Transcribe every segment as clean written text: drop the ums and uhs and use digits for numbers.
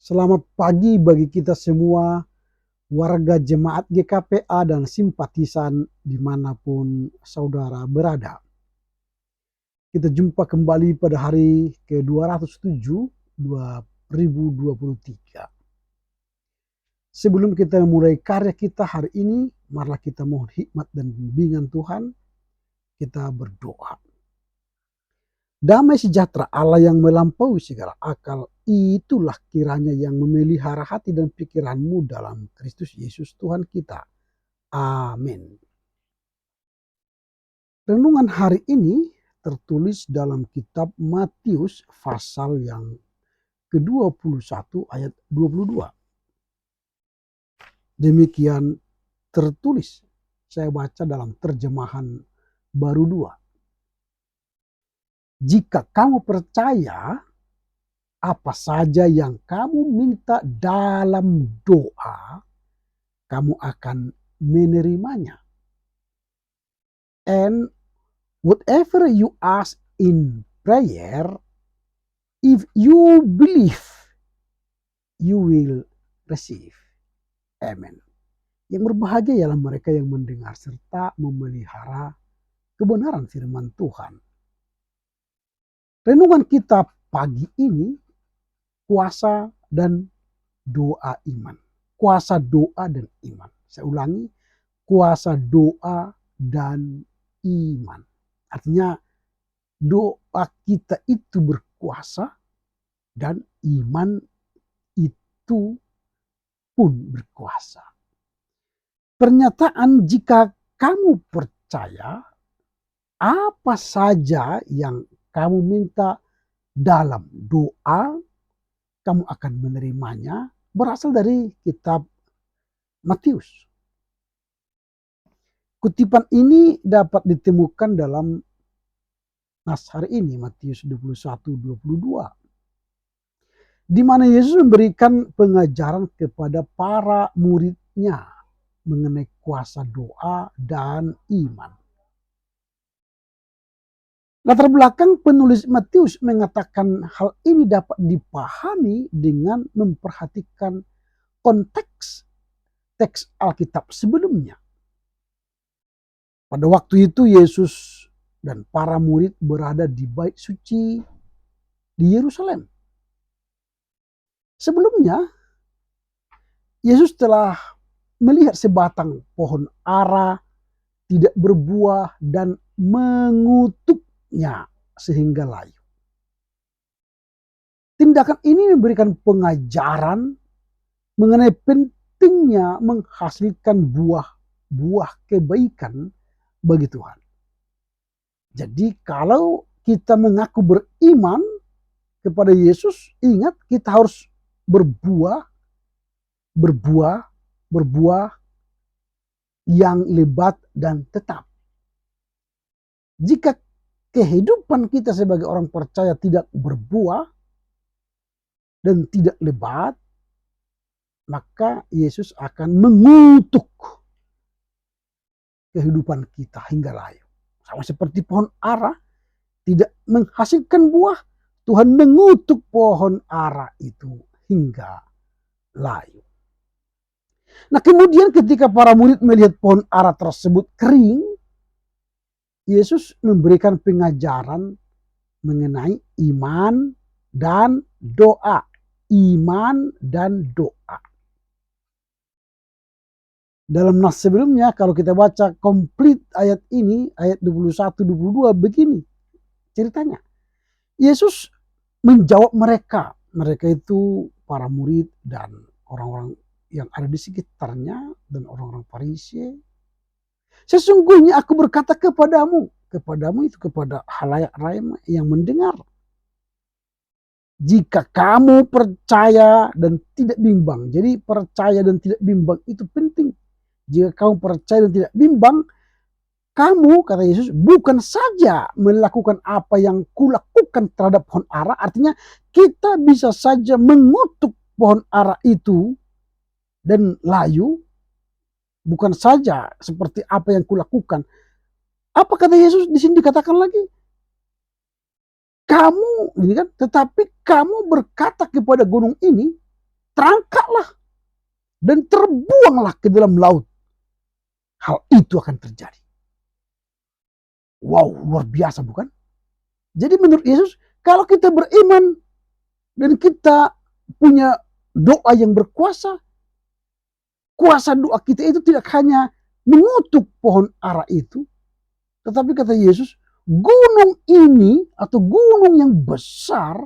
Selamat pagi bagi kita semua, warga jemaat GKPA dan simpatisan dimanapun saudara berada. Kita jumpa kembali pada hari ke-207 2023. Sebelum kita memulai karya kita hari ini, marilah kita mohon hikmat dan bimbingan Tuhan. Kita berdoa. Damai sejahtera Allah yang melampaui segala akal, itulah kiranya yang memelihara hati dan pikiranmu dalam Kristus Yesus Tuhan kita. Amin. Renungan hari ini tertulis dalam kitab Matius pasal yang ke-21 ayat 22. Demikian tertulis. Saya baca dalam terjemahan baru 2. Jika kamu percaya, apa saja yang kamu minta dalam doa, kamu akan menerimanya. And whatever you ask in prayer, if you believe, you will receive. Amen. Yang berbahagia ialah mereka yang mendengar serta memelihara kebenaran firman Tuhan. Renungan kita pagi ini, kuasa dan doa iman. Kuasa doa dan iman. Saya ulangi, kuasa doa dan iman. Artinya doa kita itu berkuasa dan iman itu pun berkuasa. Pernyataan jika kamu percaya, apa saja yang kamu minta dalam doa, kamu akan menerimanya, berasal dari kitab Matius. Kutipan ini dapat ditemukan dalam nas hari ini, Matius 21-22. Di mana Yesus memberikan pengajaran kepada para muridnya mengenai kuasa doa dan iman. Latar belakang penulis Matius mengatakan hal ini dapat dipahami dengan memperhatikan konteks teks Alkitab sebelumnya. Pada waktu itu Yesus dan para murid berada di bait suci di Yerusalem. Sebelumnya, Yesus telah melihat sebatang pohon ara tidak berbuah dan mengutuknya sehingga layu. Tindakan ini memberikan pengajaran mengenai pentingnya menghasilkan buah kebaikan bagi Tuhan. Jadi kalau kita mengaku beriman kepada Yesus, ingat kita harus berbuah yang lebat dan tetap. Jika kehidupan kita sebagai orang percaya tidak berbuah dan tidak lebat, maka Yesus akan mengutuk kehidupan kita hingga layu. Sama seperti pohon ara tidak menghasilkan buah, Tuhan mengutuk pohon ara itu hingga layu. Nah, kemudian ketika para murid melihat pohon ara tersebut kering, Yesus memberikan pengajaran mengenai iman dan doa. Iman dan doa. Dalam nas sebelumnya, kalau kita baca komplit ayat ini, ayat 21-22 begini ceritanya. Yesus menjawab mereka. Mereka itu para murid dan orang-orang yang ada di sekitarnya dan orang-orang Farisi. Sesungguhnya aku berkata kepadamu itu kepada halayak ramai yang mendengar. Jika kamu percaya dan tidak bimbang. Jadi percaya dan tidak bimbang itu penting. Jika kamu percaya dan tidak bimbang, kamu, kata Yesus, bukan saja melakukan apa yang kulakukan terhadap pohon ara, artinya kita bisa saja mengutuk pohon ara itu dan layu, bukan saja seperti apa yang kulakukan. Apa kata Yesus di sini dikatakan lagi? Kamu, ini kan, tetapi kamu berkata kepada gunung ini, terangkatlah dan terbuanglah ke dalam laut. Hal itu akan terjadi. Wow, luar biasa bukan? Jadi menurut Yesus, kalau kita beriman dan kita punya doa yang berkuasa, kuasa doa kita itu tidak hanya mengutuk pohon ara itu, tetapi kata Yesus, gunung ini atau gunung yang besar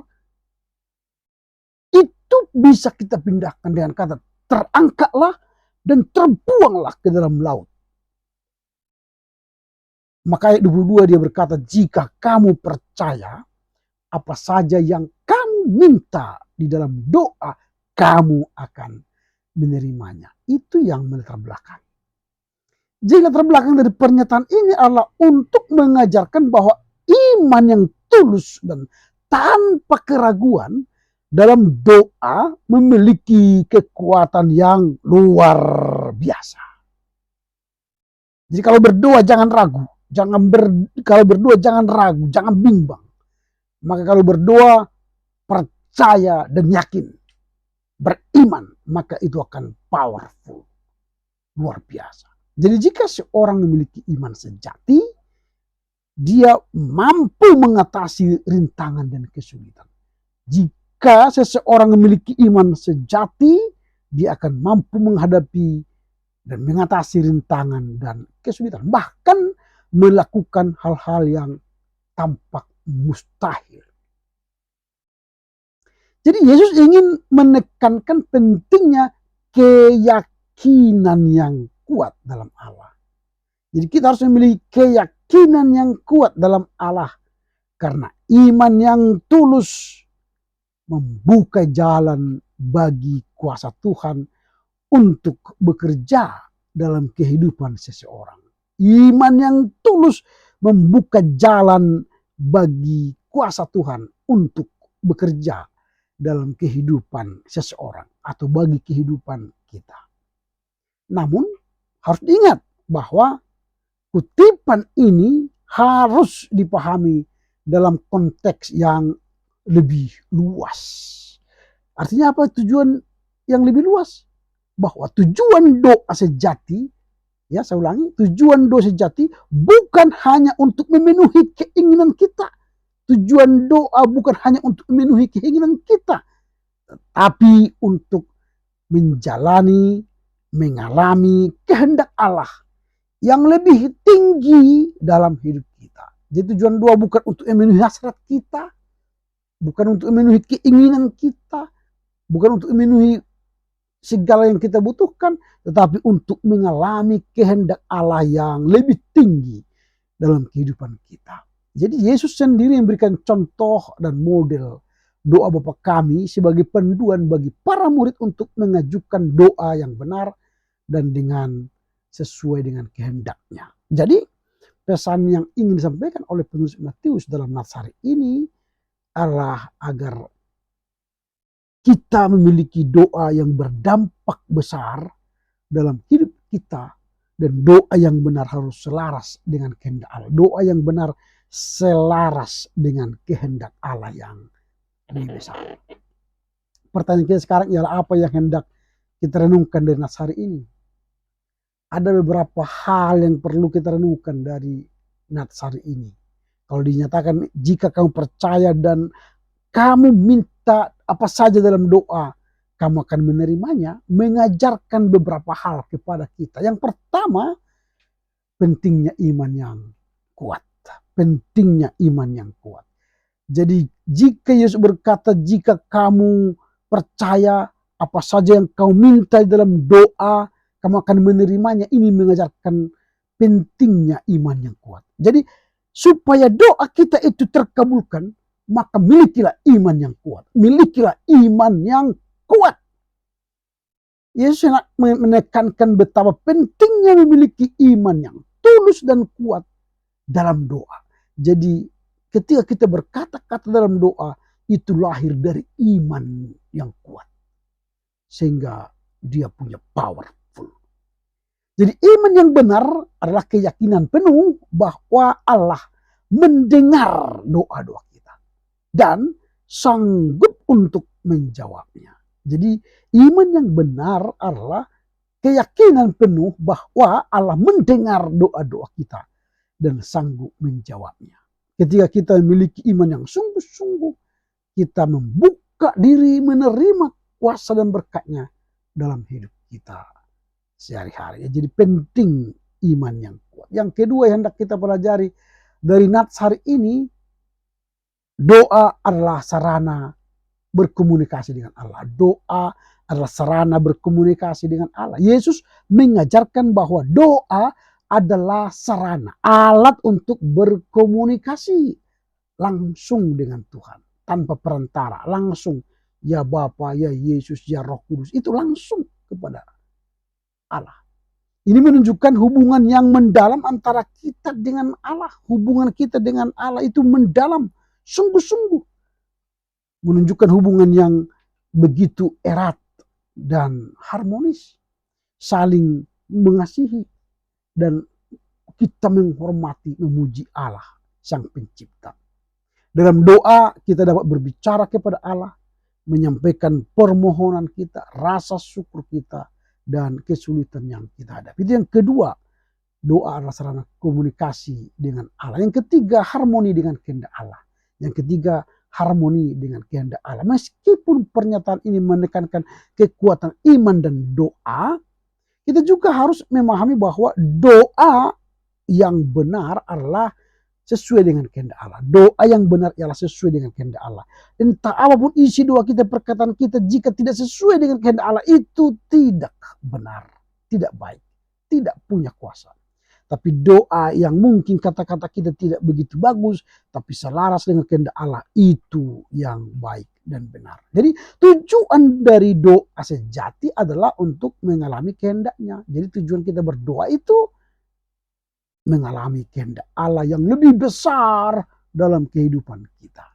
itu bisa kita pindahkan dengan kata terangkatlah dan terbuanglah ke dalam laut. Maka ayat 22 dia berkata, jika kamu percaya, apa saja yang kamu minta di dalam doa, kamu akan menerimanya. Itu yang melatar belakang. Jadi latar belakang dari pernyataan ini adalah untuk mengajarkan bahwa iman yang tulus dan tanpa keraguan dalam doa memiliki kekuatan yang luar biasa. Jadi kalau berdoa jangan ragu. Kalau berdoa jangan ragu, jangan bimbang. Maka kalau berdoa percaya dan yakin, beriman, maka itu akan powerful, luar biasa. Jadi jika seorang memiliki iman sejati, dia mampu mengatasi rintangan dan kesulitan. Jika seseorang memiliki iman sejati, dia akan mampu menghadapi dan mengatasi rintangan dan kesulitan. Bahkan melakukan hal-hal yang tampak mustahil. Jadi Yesus ingin menekankan pentingnya keyakinan yang kuat dalam Allah. Jadi kita harus memiliki keyakinan yang kuat dalam Allah. Karena iman yang tulus membuka jalan bagi kuasa Tuhan untuk bekerja dalam kehidupan seseorang. Iman yang tulus membuka jalan bagi kuasa Tuhan untuk bekerja dalam kehidupan seseorang atau bagi kehidupan kita. Namun harus diingat bahwa kutipan ini harus dipahami dalam konteks yang lebih luas. Artinya apa tujuan yang lebih luas? Bahwa tujuan doa sejati, ya saya ulangi, tujuan doa sejati bukan hanya untuk memenuhi keinginan kita. Tujuan doa bukan hanya untuk memenuhi keinginan kita, tapi untuk menjalani, mengalami kehendak Allah yang lebih tinggi dalam hidup kita. Jadi tujuan doa bukan untuk memenuhi hasrat kita, bukan untuk memenuhi keinginan kita, bukan untuk memenuhi segala yang kita butuhkan, tetapi untuk mengalami kehendak Allah yang lebih tinggi dalam kehidupan kita. Jadi Yesus sendiri memberikan contoh dan model doa Bapa kami sebagai panduan bagi para murid untuk mengajukan doa yang benar dan dengan sesuai dengan kehendaknya. Jadi pesan yang ingin disampaikan oleh penulis Matius dalam Natsari ini adalah agar kita memiliki doa yang berdampak besar dalam hidup kita, dan doa yang benar harus selaras dengan kehendak Allah. Doa yang benar selaras dengan kehendak Allah yang lebih besar. Pertanyaan kita sekarang ialah apa yang hendak kita renungkan dari Natsari ini? Ada beberapa hal yang perlu kita renungkan dari Natsari ini. Kalau dinyatakan jika kamu percaya dan kamu minta apa saja dalam doa, kamu akan menerimanya, mengajarkan beberapa hal kepada kita. Yang pertama, pentingnya iman yang kuat. Pentingnya iman yang kuat. Jadi jika Yesus berkata, jika kamu percaya apa saja yang kau minta dalam doa, kamu akan menerimanya. Ini mengajarkan pentingnya iman yang kuat. Jadi supaya doa kita itu terkabulkan, maka milikilah iman yang kuat. Milikilah iman yang kuat. Yesus menekankan betapa pentingnya memiliki iman yang tulus dan kuat dalam doa. Jadi ketika kita berkata-kata dalam doa, itu lahir dari iman yang kuat. Sehingga dia punya powerful. Jadi iman yang benar adalah keyakinan penuh bahwa Allah mendengar doa-doa kita dan sanggup untuk menjawabnya. Jadi Iman yang benar adalah keyakinan penuh bahwa Allah mendengar doa-doa kita dan sanggup menjawabnya. Ketika kita memiliki iman yang sungguh-sungguh, kita membuka diri menerima kuasa dan berkatnya dalam hidup kita sehari-hari. Jadi penting iman yang kuat. Yang kedua yang hendak kita pelajari dari nats hari ini, doa adalah sarana berkomunikasi dengan Allah. Doa adalah sarana berkomunikasi dengan Allah. Yesus mengajarkan bahwa doa adalah sarana, alat untuk berkomunikasi langsung dengan Tuhan. Tanpa perantara, langsung. Ya Bapa, ya Yesus, ya Roh Kudus. Itu langsung kepada Allah. Ini menunjukkan hubungan yang mendalam antara kita dengan Allah. Hubungan kita dengan Allah itu mendalam, sungguh-sungguh. Menunjukkan hubungan yang begitu erat dan harmonis, saling mengasihi, dan kita menghormati, memuji Allah Sang Pencipta. Dalam doa kita dapat berbicara kepada Allah, menyampaikan permohonan kita, rasa syukur kita, dan kesulitan yang kita hadapi. Itu yang kedua, doa adalah sarana komunikasi dengan Allah. Yang ketiga, harmoni dengan kehendak Allah. Yang ketiga, harmoni dengan kehendak Allah. Meskipun pernyataan ini menekankan kekuatan iman dan doa, kita juga harus memahami bahwa doa yang benar adalah sesuai dengan kehendak Allah. Doa yang benar ialah sesuai dengan kehendak Allah. Entah apapun isi doa kita, perkataan kita, jika tidak sesuai dengan kehendak Allah, itu tidak benar, tidak baik, tidak punya kuasa. Tapi doa yang mungkin kata-kata kita tidak begitu bagus, tapi selaras dengan kehendak Allah, itu yang baik dan benar. Jadi tujuan dari doa sejati adalah untuk mengalami kehendaknya. Jadi tujuan kita berdoa itu mengalami kehendak Allah yang lebih besar dalam kehidupan kita.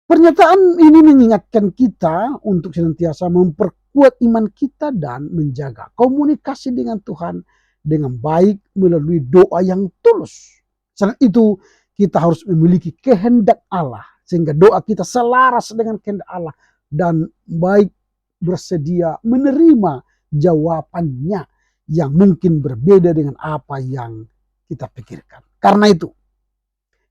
Pernyataan ini mengingatkan kita untuk senantiasa memperkuat iman kita dan menjaga komunikasi dengan Tuhan dengan baik melalui doa yang tulus. Selain itu, kita harus memiliki kehendak Allah sehingga doa kita selaras dengan kehendak Allah dan baik bersedia menerima jawabannya yang mungkin berbeda dengan apa yang kita pikirkan. Karena itu,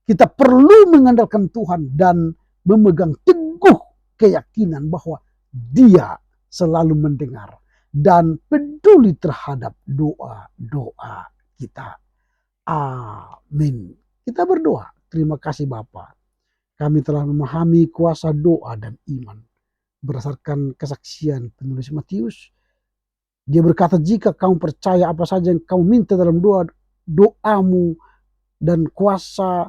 kita perlu mengandalkan Tuhan dan memegang teguh keyakinan bahwa Dia selalu mendengar dan peduli terhadap doa-doa kita. Amin. Kita berdoa. Terima kasih Bapa. Kami telah memahami kuasa doa dan iman berdasarkan kesaksian penulis Matius. Dia berkata, jika kamu percaya apa saja yang kamu minta dalam doamu dan kuasa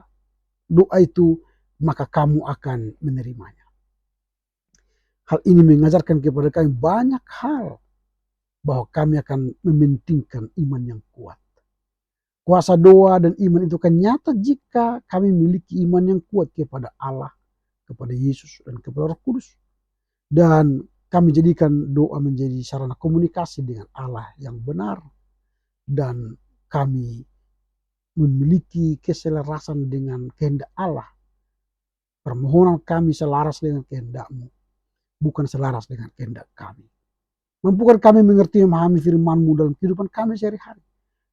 doa itu, maka kamu akan menerimanya. Hal ini mengajarkan kepada kami banyak hal, bahwa kami akan mementingkan iman yang kuat. Kuasa doa dan iman itu akan nyata jika kami memiliki iman yang kuat kepada Allah, kepada Yesus, dan kepada Roh Kudus. Dan kami jadikan doa menjadi sarana komunikasi dengan Allah yang benar. Dan kami memiliki keselarasan dengan kehendak Allah. Permohonan kami selaras dengan kehendak-Mu, bukan selaras dengan kehendak kami. Mampukan kami mengerti dan memahami firman-Mu dalam kehidupan kami sehari-hari,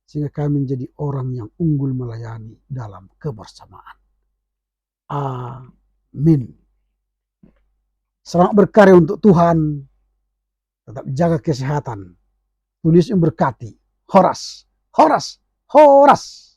sehingga kami menjadi orang yang unggul melayani dalam kebersamaan. Amin. Selamat berkarya untuk Tuhan. Tetap jaga kesehatan. Tuhan Yesus memberkati. Horas, horas, horas.